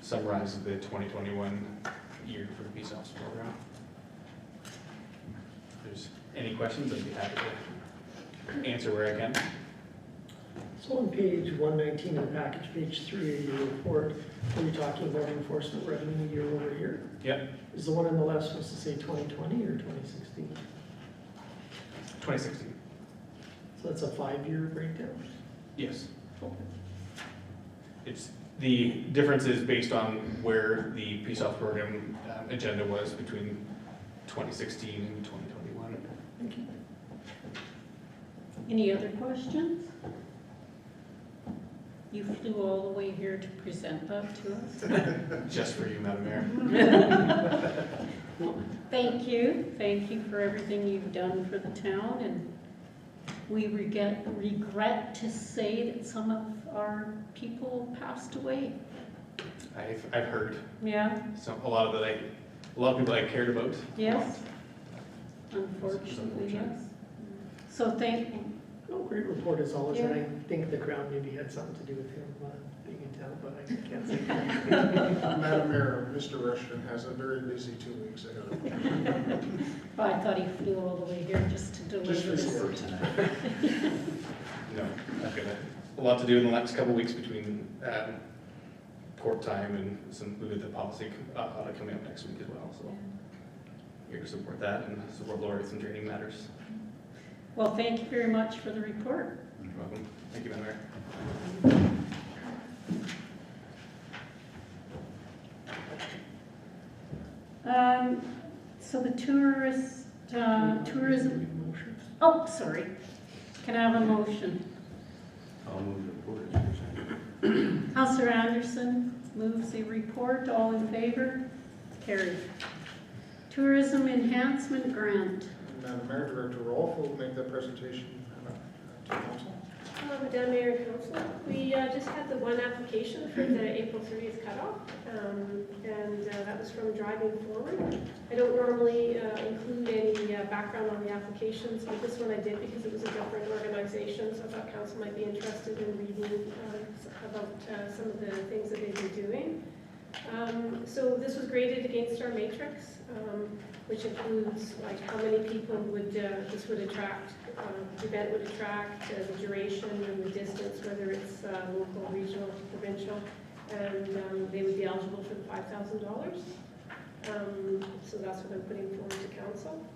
summarizes the 2021 year for the Peace Officer Program. If there's any questions, I'd be happy to answer where I can. So on page 119 of the package, page 3 of your report, are you talking about enforcement revenue year over year? Yep. Is the one on the left supposed to say 2020 or 2016? 2016. So that's a 5-year breakdown? Yes. Okay. It's the difference is based on where the Peace Officer Program agenda was between 2016 and 2021. Thank you. Any other questions? You flew all the way here to present that to us. Just for you, Madam Mayor. Thank you. Thank you for everything you've done for the town, and we regret to say that some of our people passed away. I've heard. Yeah. A lot of people I cared about. Yes. Unfortunately, yes. So Oh, great report as always, and Yeah. I think the Crown maybe had something to do with him being in town, but I can't say that. Madam Mayor, Mr. Rushton has a very busy 2 weeks ahead of him. I thought he flew all the way here just to deliver Just for this. sports. No, I've got a lot to do in the next couple of weeks between court time and we have the policy audit coming up next week as well. So here to support that and support Lori with some training matters. Well, thank you very much for the report. You're welcome. Thank you, Madam Mayor. So the tourism, oh, sorry. Can I have a motion? I'll move the report as presented. Councillor Anderson moves the report. All in favor? Carried. Tourism Enhancement Grant. Madam Mayor, Director Rolfe will make that presentation to council. Madam Mayor and Council, we just had the one application for the April 30th cutoff, and that was from Driving Forward. I don't normally include any background on the applications, but this one I did because it was a different organization, so I thought council might be interested in reading about some of the things that they've been doing. So this was graded against our matrix, which includes like how many people would this would attract, the event would attract, the duration and the distance, whether it's local, regional, provincial, and they would be eligible for the $5,000. So that's what I'm putting forward to council.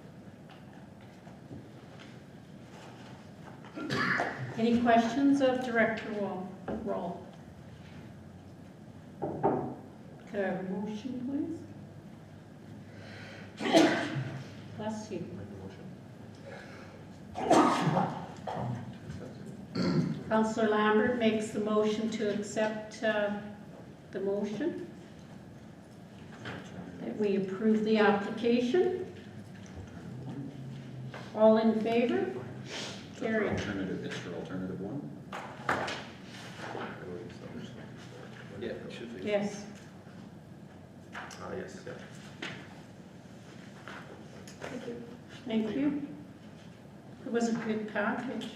Any questions of Director Roll? Could I have a motion, please? Bless you. Councillor Lambert makes the motion to accept the motion. That we approve the application. All in favor? Carried. Alternative, it's for alternative one? Yeah, it should be. Yes. Yes, yeah. Thank you. Thank you. It was a good package.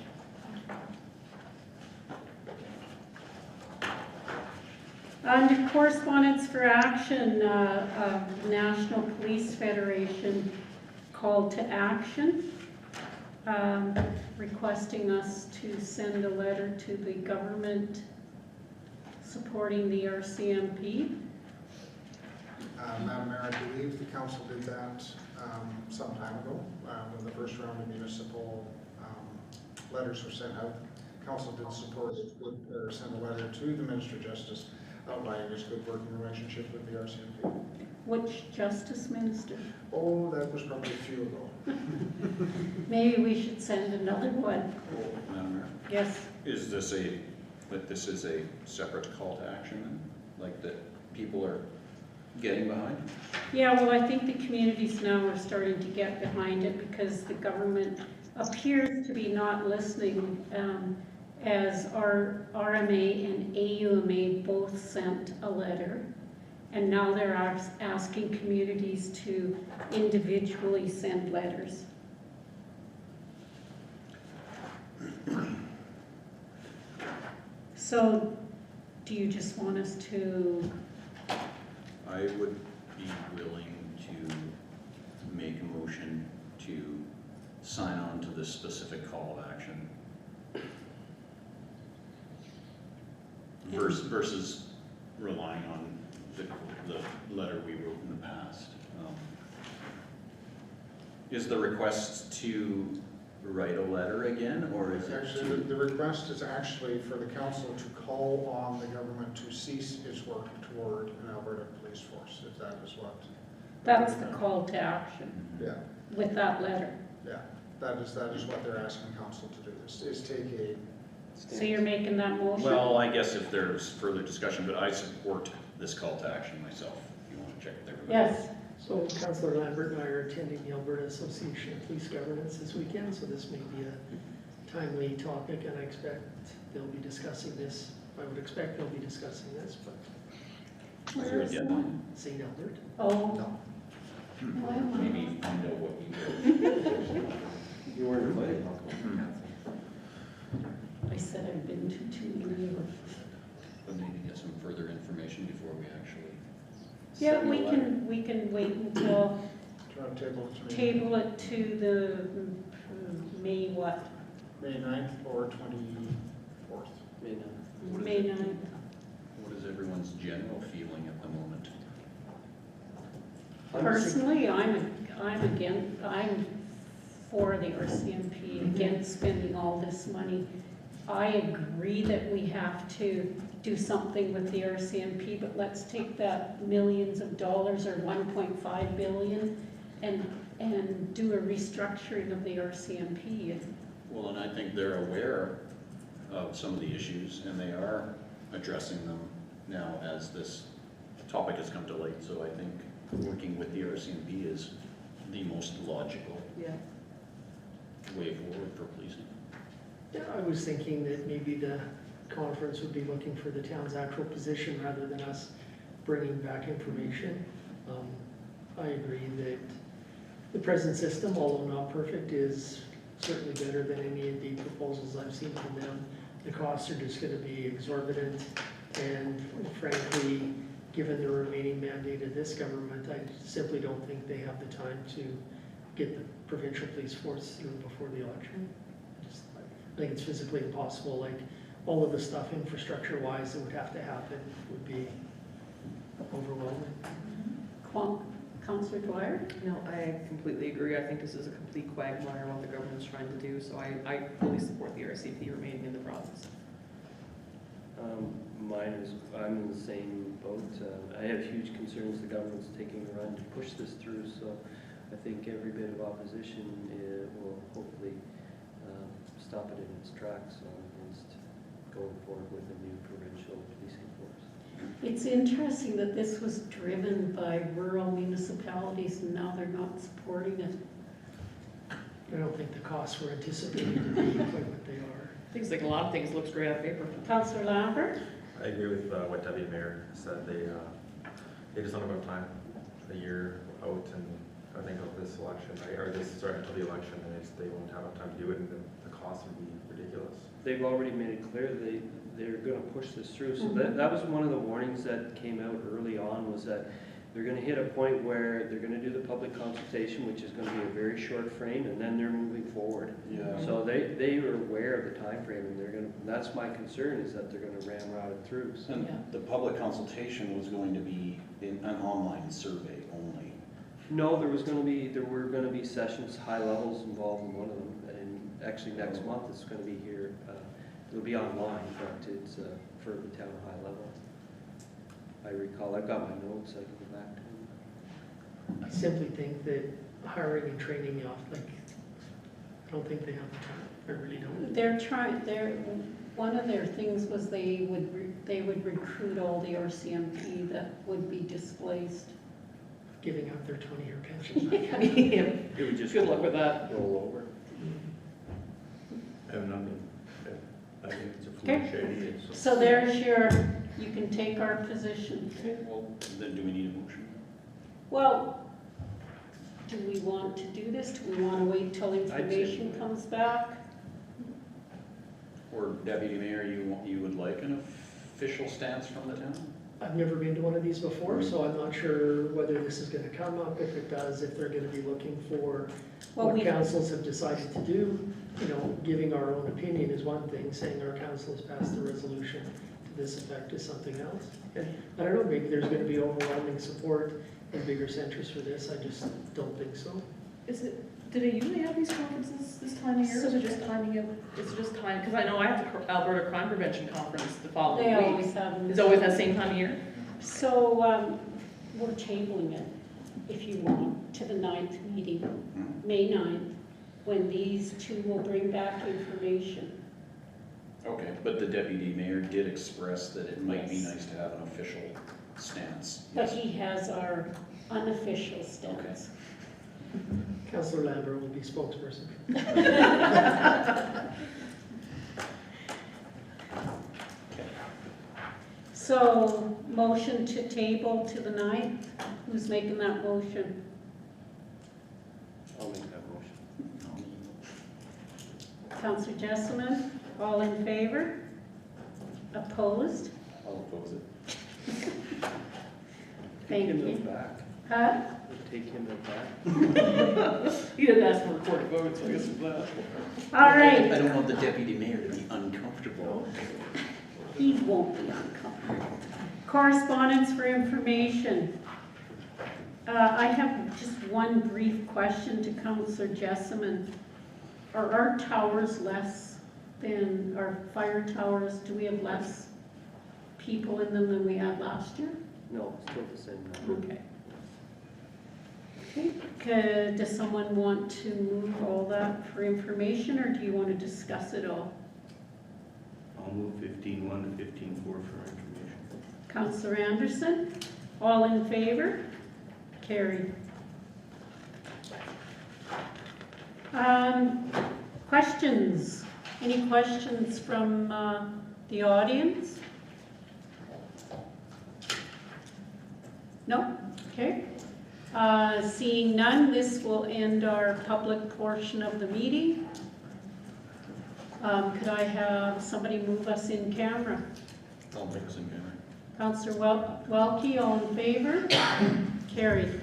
Under correspondence for action, National Police Federation called to action, requesting us to send a letter to the government supporting the RCMP. Madam Mayor, I believe the council did that some time ago when the first round of municipal letters were sent out. Council did support or send a letter to the Minister of Justice outlining his good working relationship with the RCMP. Which Justice Minister? Oh, that was probably a few ago. Maybe we should send another one. Madam Mayor? Yes. Is this this is a separate call to action then? Like that people are getting behind? Yeah, well, I think the communities now are starting to get behind it because the government appears to be not listening, as our RMA and AUMA both sent a letter, and now they're asking communities to individually send letters. So, do you just want us to? I would be willing to make a motion to sign on to this specific call of action. Versus relying on the letter we wrote in the past. Is the request to write a letter again, or is it Actually, the request is actually for the council to call on the government to cease its work toward an Alberta police force, if that is what. That's the call to action Yeah, with that letter. yeah, that is what they're asking council to do, is take a. So you're making that motion? Well, I guess if there's further discussion, but I support this call to action myself, if you want to check with everybody. Yes. So Councillor Lambert and I are attending the Alberta Association of Police Governance this weekend, so this may be a timely topic, and I expect they'll be discussing this. I would expect they'll be discussing this, but Is there a deadline? St. Albert. Oh. No. Maybe find out what you do. You weren't invited. I said I've been to too many. But maybe get some further information before we actually. Yeah, send the letter. we can wait until Do you want to table it to table it to the May what? May 9th or 24th? May not. What is May it? 9th. What is everyone's general feeling at the moment? Personally, I'm for the RCMP, against spending all this money. I agree that we have to do something with the RCMP, but let's take that millions of dollars or 1.5 billion and do a restructuring of the RCMP. Well, and I think they're aware of some of the issues, and they are addressing them now as this topic has come to light, so I think working with the RCMP is the most logical Yeah. way forward for policing. Yeah, I was thinking that maybe the conference would be looking for the town's actual position rather than us bringing back information. I agree that the present system, although not perfect, is certainly better than any of the proposals I've seen from them. The costs are just gonna be exorbitant, and frankly, given the remaining mandate of this government, I simply don't think they have the time to get the provincial police force through before the election. I think it's physically impossible, like, all of the stuff infrastructure-wise that would have to happen would be overwhelming. Councillor Dwyer? No, I completely agree. I think this is a complete quagmire what the government's trying to do, so I fully support the RCP remaining in the province. Mine is, I'm in the same boat. I have huge concerns the government's taking a run to push this through, so I think every bit of opposition will hopefully stop it in its tracks against going forward with a new provincial policing force. It's interesting that this was driven by rural municipalities and now they're not supporting it. I don't think the costs were anticipated to be quite what they are. Things like a lot of things looks great on paper. Councillor Lambert? I agree with what Deputy Mayor said. They just don't have enough time, a year out, and I think of this election, or this, sorry, until the election, and they won't have enough time to do it, and the cost would be ridiculous. They've already made it clear they're going to push this through. So that was one of the warnings that came out early on, was that they're going to hit a point where they're going to do the public consultation, which is going to be a very short frame, and then they're moving forward. Yeah. So they are aware of the time frame, and they're going to. That's my concern, is that they're going to ramrod it through. So. And the public consultation was going to be an online survey only. No, there were going to be sessions, high levels involved in one of them, and actually next month it's going to be here. It'll be online, but it's for the town high level. I recall, I've got my notes, I can go back to them. I simply think that hiring and training off, like, I don't think they have the time. I really don't. One of their things was they would recruit all the RCMP that would be displaced. Giving up their 20-year pensions. It would just Good luck with that. roll over. I have nothing. I think it's a Okay. foolish idea. So there's you can take our position. Okay, well, then do we need a motion? Well, do we want to do this? Do we want to wait till information comes back? Or Deputy Mayor, you would like an official stance from the town? I've never been to one of these before, so I'm not sure whether this is going to come up. If it does, if they're going to be looking for what councils have decided to do. You know, giving our own opinion is one thing, saying our council has passed a resolution to this effect is something else. And I don't know, maybe there's going to be overwhelming support and bigger centers for this. I just don't think so. Do they usually have these conferences this time of year, or is it just timing it? Is it just time? Because I know I have the Alberta Crime Prevention Conference the following They week. always have them. Is it always that same time of year? So we're tabling it, if you want, to the 9th meeting, May 9th, when these two will bring back information. Okay, but the Deputy Mayor did express that it might be nice to have an official stance. But he has our unofficial stance. Councillor Lambert will be spokesperson. So, motion to table to the 9th. Who's making that motion? I'll make that motion. Councillor Jesselman, all in favor? Opposed? I'll oppose it. Thank Take him you. back. Huh? Take him back. He didn't ask for a recorded vote, so I guess it's that. All right. I don't want the Deputy Mayor to be uncomfortable. He won't be uncomfortable. Correspondence for information. I have just one brief question to Councillor Jesselman. Are our towers less than our fire towers? Do we have less people in them than we had last year? No, still the same number. Okay. Does someone want to move all that for information, or do you want to discuss it all? I'll move 15.1 to 15.4 for information. Councillor Anderson, all in favor? Carried. Questions? Any questions from the audience? No? Okay. Seeing none, this will end our public portion of the meeting. Could I have somebody move us in camera? I'll make us in camera. Councillor Welke, all in favor? Carried.